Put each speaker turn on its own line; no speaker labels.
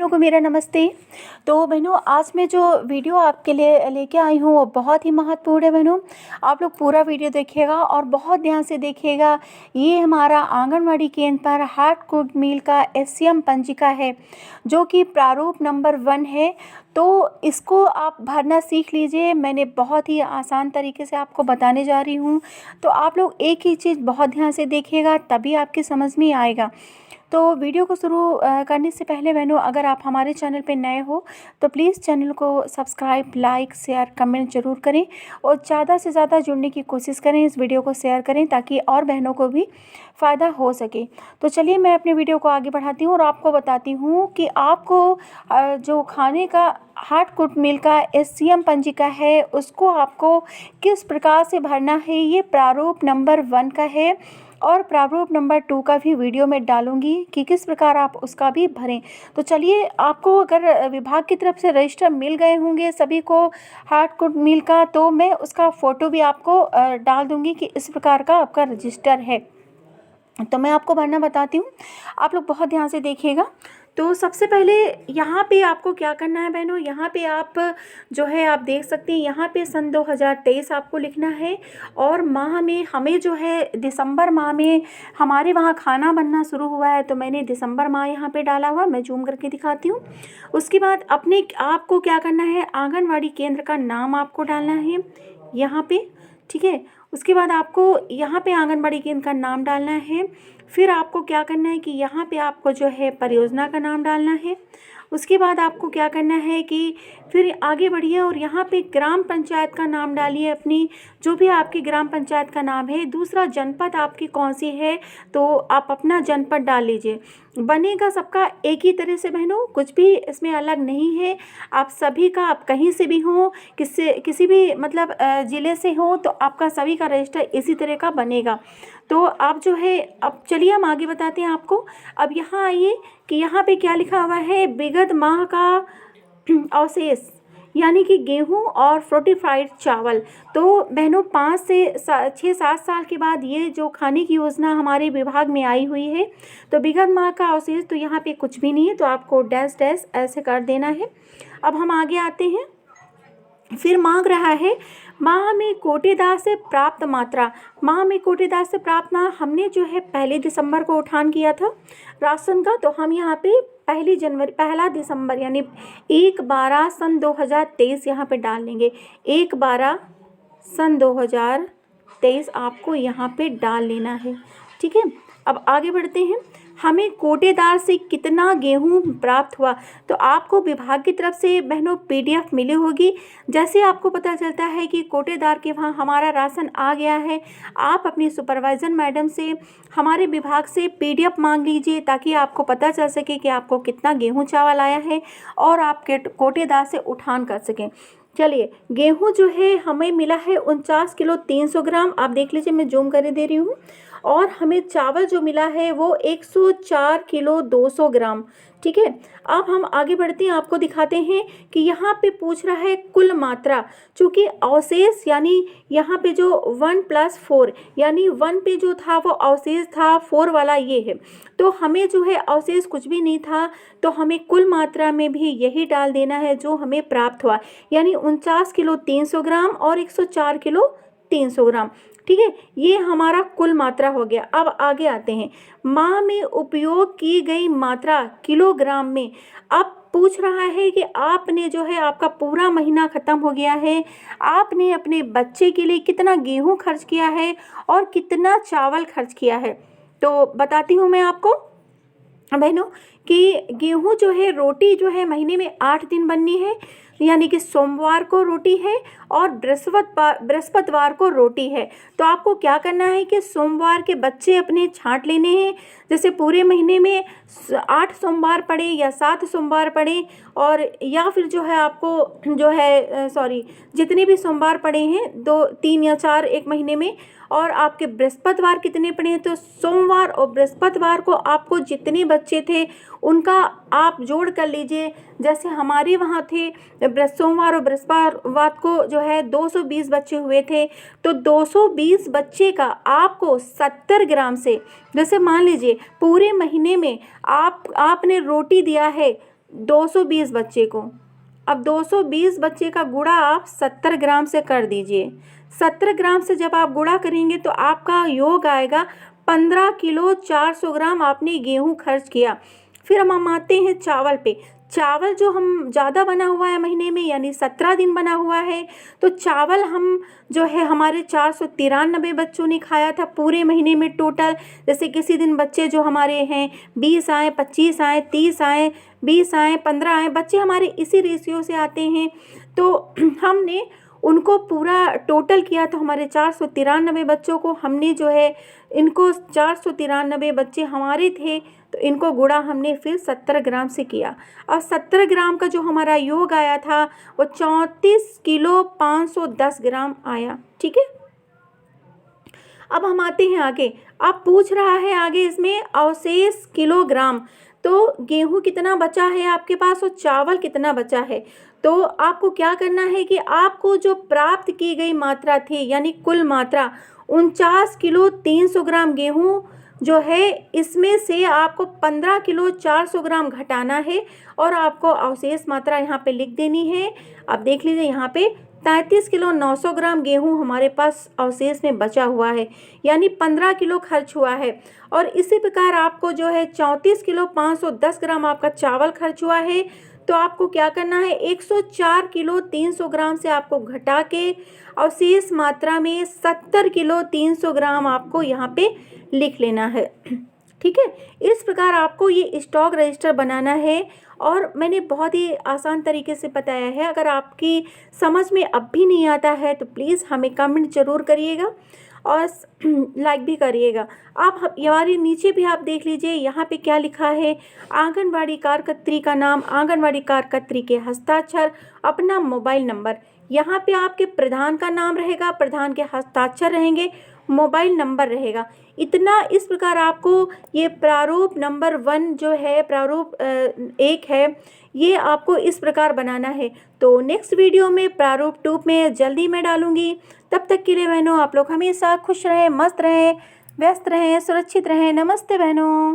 बहनों को मेरा नमस्ते। तो बहनों, आज मैं जो वीडियो आपके लिए लेके आई हूँ वो बहुत ही महत्वपूर्ण है। बहनों, आप लोग पूरा वीडियो देखिएगा और बहुत ध्यान से देखिएगा। ये हमारा आंगनवाड़ी केंद्र पर हार्ट कुड मील का एससीएम पंजिका है, जो कि प्रारूप नंबर 1 है। तो इसको आप भरना सीख लीजिए। मैंने बहुत ही आसान तरीके से आपको बताने जा रही हूँ। तो आप लोग एक ही चीज़ बहुत ध्यान से देखिएगा, तभी आपकी समझ में आएगा। तो वीडियो को शुरू करने से पहले बहनों, अगर आप हमारे चैनल पर नए हो तो प्लीज़ चैनल को सब्सक्राइब, लाइक, शेयर, कमेंट ज़रूर करें और ज़्यादा से ज़्यादा जुड़ने की कोशिश करें। इस वीडियो को शेयर करें ताकि और बहनों को भी फ़ायदा हो सके। तो चलिए मैं अपने वीडियो को आगे बढ़ाती हूँ और आपको बताती हूँ कि आपको जो खाने का हार्ट कुड मील का एससीएम पंजिका है उसको आपको किस प्रकार से भरना है। ये प्रारूप नंबर 1 का है और प्रारूप नंबर 2 का भी वीडियो में डालूंगी कि किस प्रकार आप उसका भी भरें। तो चलिए, आपको अगर विभाग की तरफ से रजिस्टर मिल गए होंगे सभी को हार्ट कुड मील का, तो मैं उसका फ़ोटो भी आपको डाल दूंगी कि इस प्रकार का आपका रजिस्टर है। तो मैं आपको भरना बताती हूँ, आप लोग बहुत ध्यान से देखिएगा। तो सबसे पहले यहाँ पे आपको क्या करना है बहनों, यहाँ पे आप जो है आप देख सकते हैं, यहाँ पे सन 2023 आपको लिखना है। और माह में हमें जो है दिसंबर माह में हमारे वहाँ खाना बनना शुरू हुआ है, तो मैंने दिसंबर माह यहाँ पे डाला हुआ, मैं जूम करके दिखाती हूँ। उसके बाद अपने आपको क्या करना है, आंगनवाड़ी केंद्र का नाम आपको डालना है यहाँ पे, ठीक है। उसके बाद आपको यहाँ पे आंगनबाड़ी केंद्र का नाम डालना है। फिर आपको क्या करना है कि यहाँ पे आपको जो है परियोजना का नाम डालना है। उसके बाद आपको क्या करना है कि फिर आगे बढ़िए और यहाँ पे ग्राम पंचायत का नाम डालिए, अपनी जो भी आपकी ग्राम पंचायत का नाम है। दूसरा, जनपद आपकी कौन सी है तो आप अपना जनपद डाल लीजिए। बनेगा सबका एक ही तरह से बहनों, कुछ भी इसमें अलग नहीं है। आप सभी का, आप कहीं से भी हो, किसी भी मतलब ज़िले से हो, तो आपका सभी का रजिस्टर इसी तरह का बनेगा। तो आप जो है, अब चलिए हम आगे बताते हैं आपको। अब यहाँ आइए कि यहाँ पे क्या लिखा हुआ है, विगत माह का अवशेष यानी कि गेहूं और फोर्टिफाइड चावल। तो बहनों, 5 से 6-7 साल के बाद ये जो खाने की योजना हमारे विभाग में आई हुई है, तो विगत माह का अवशेष तो यहाँ पे कुछ भी नहीं है, तो आपको डैश डैश ऐसे कर देना है। अब हम आगे आते हैं। फिर मांग रहा है माह में कोटेदार से प्राप्त मात्रा। माह में कोटेदार से प्राप्त ना, हमने जो है 1 दिसंबर को उठान किया था राशन का, तो हम यहाँ पे 1 दिसंबर यानी 1/12 सन 2023 यहाँ पे डाल लेंगे। 1/12 सन 2023 आपको यहाँ पे डाल लेना है, ठीक है। अब आगे बढ़ते हैं। हमें कोटेदार से कितना गेहूं प्राप्त हुआ, तो आपको विभाग की तरफ से बहनों पीडीएफ मिली होगी। जैसे आपको पता चलता है कि कोटेदार के वहाँ हमारा राशन आ गया है, आप अपनी सुपरवाइजर मैडम से, हमारे विभाग से पीडीएफ मांग लीजिए ताकि आपको पता चल सके कि आपको कितना गेहूँ चावल आया है और आप कोटेदार से उठान कर सकें। चलिए, गेहूं जो है हमें मिला है 49 किलो 300 ग्राम, आप देख लीजिए, मैं जूम कर दे रही हूँ। और हमें चावल जो मिला है वो 104 किलो 200 ग्राम, ठीक है। अब हम आगे बढ़ते हैं, आपको दिखाते हैं कि यहाँ पे पूछ रहा है कुल मात्रा। चूँकि अवशेष यानी यहाँ पे जो 1+4 यानी 1 पे जो था वो अवशेष था, 4 वाला ये है, तो हमें जो है अवशेष कुछ भी नहीं था, तो हमें कुल मात्रा में भी यही डाल देना है जो हमें प्राप्त हुआ, यानी 49 किलो 300 ग्राम और 104 किलो 300 ग्राम, ठीक है। ये हमारा कुल मात्रा हो गया। अब आगे आते हैं, माह में उपयोग की गई मात्रा किलोग्राम में। अब पूछ रहा है कि आपने जो है, आपका पूरा महीना ख़त्म हो गया है, आपने अपने बच्चे के लिए कितना गेहूं खर्च किया है और कितना चावल खर्च किया है। तो बताती हूँ मैं आपको बहनों कि गेहूं जो है, रोटी जो है महीने में 8 दिन बननी है, यानी कि सोमवार को रोटी है और बृहस्पतिवार को रोटी है। तो आपको क्या करना है कि सोमवार के बच्चे अपने छांट लेने हैं। जैसे पूरे महीने में 8 सोमवार पड़े या 7 सोमवार पड़े, और या फिर जो है आपको जो है जितने भी सोमवार पड़े हैं, 2, 3 या 4 एक महीने में, और आपके बृहस्पतिवार कितने पड़े हैं, तो सोमवार और बृहस्पतिवार को आपको जितने बच्चे थे उनका आप जोड़ कर लीजिए। जैसे हमारे वहाँ थे सोमवार और बृहस्पतिवार को जो है 220 बच्चे हुए थे, तो 220 बच्चे का आपको 70 ग्राम से, जैसे मान लीजिए पूरे महीने में आपने रोटी दिया है 220 बच्चे को। अब 220 बच्चे का गुणा आप 70 ग्राम से कर दीजिए। 70 ग्राम से जब आप गुणा करेंगे तो आपका योग आएगा 15 किलो 400 ग्राम आपने गेहूं खर्च किया। फिर हम आते हैं चावल पे। चावल जो हम ज़्यादा बना हुआ है महीने में, यानी 17 दिन बना हुआ है, तो चावल हम जो है हमारे 493 बच्चों ने खाया था पूरे महीने में टोटल। जैसे किसी दिन बच्चे जो हमारे हैं 20 आए, 25 आए, 30 आए, 20 आए, 15 आए, बच्चे हमारे इसी रेशियो से आते हैं। तो हमने उनको पूरा टोटल किया तो हमारे 493 बच्चों को हमने जो है, इनको 493 बच्चे हमारे थे तो इनको गुणा हमने फिर 70 ग्राम से किया। और 70 ग्राम का जो हमारा योग आया था वो 34 किलो 510 ग्राम आया। ठीक है, अब हम आते हैं आगे। अब पूछ रहा है आगे इसमें अवशेष किलोग्राम। तो गेहूं कितना बचा है आपके पास और चावल कितना बचा है। तो आपको क्या करना है कि आपको जो प्राप्त की गई मात्रा थी, यानी कुल मात्रा 49 किलो 300 ग्राम गेहूं जो है, इसमें से आपको 15 किलो 400 ग्राम घटाना है और आपको अवशेष मात्रा यहाँ पे लिख देनी है। अब देख लीजिए यहाँ पे 33 किलो 900 ग्राम गेहूं हमारे पास अवशेष में बचा हुआ है, यानी 15 किलो खर्च हुआ है। और इसी प्रकार आपको जो है 34 किलो 510 ग्राम आपका चावल खर्च हुआ है। तो आपको क्या करना है, 104 किलो 300 ग्राम से आपको घटा के अवशेष मात्रा में 70 किलो 300 ग्राम आपको यहाँ पे लिख लेना है। ठीक है, इस प्रकार आपको ये स्टॉक रजिस्टर बनाना है और मैंने बहुत ही आसान तरीके से बताया है। अगर आपकी समझ में अब भी नहीं आता है तो प्लीज़ हमें कमेंट ज़रूर करिएगा और लाइक भी करिएगा। आप हमारे नीचे भी आप देख लीजिए यहाँ पे क्या लिखा है, आंगनवाड़ी कार्यकर्त्री का नाम, आंगनवाड़ी कार्यकर्त्री के हस्ताक्षर, अपना मोबाइल नंबर। यहाँ पे आपके प्रधान का नाम रहेगा, प्रधान के हस्ताक्षर रहेंगे, मोबाइल नंबर रहेगा। इतना इस प्रकार आपको ये प्रारूप नंबर 1 जो है, प्रारूप 1 है, ये आपको इस प्रकार बनाना है। तो नेक्स्ट वीडियो में प्रारूप 2 में जल्दी मैं डालूंगी। तब तक के लिए बहनों आप लोग हमेशा खुश रहें, मस्त रहें, व्यस्त रहें, सुरक्षित रहें। नमस्ते बहनों।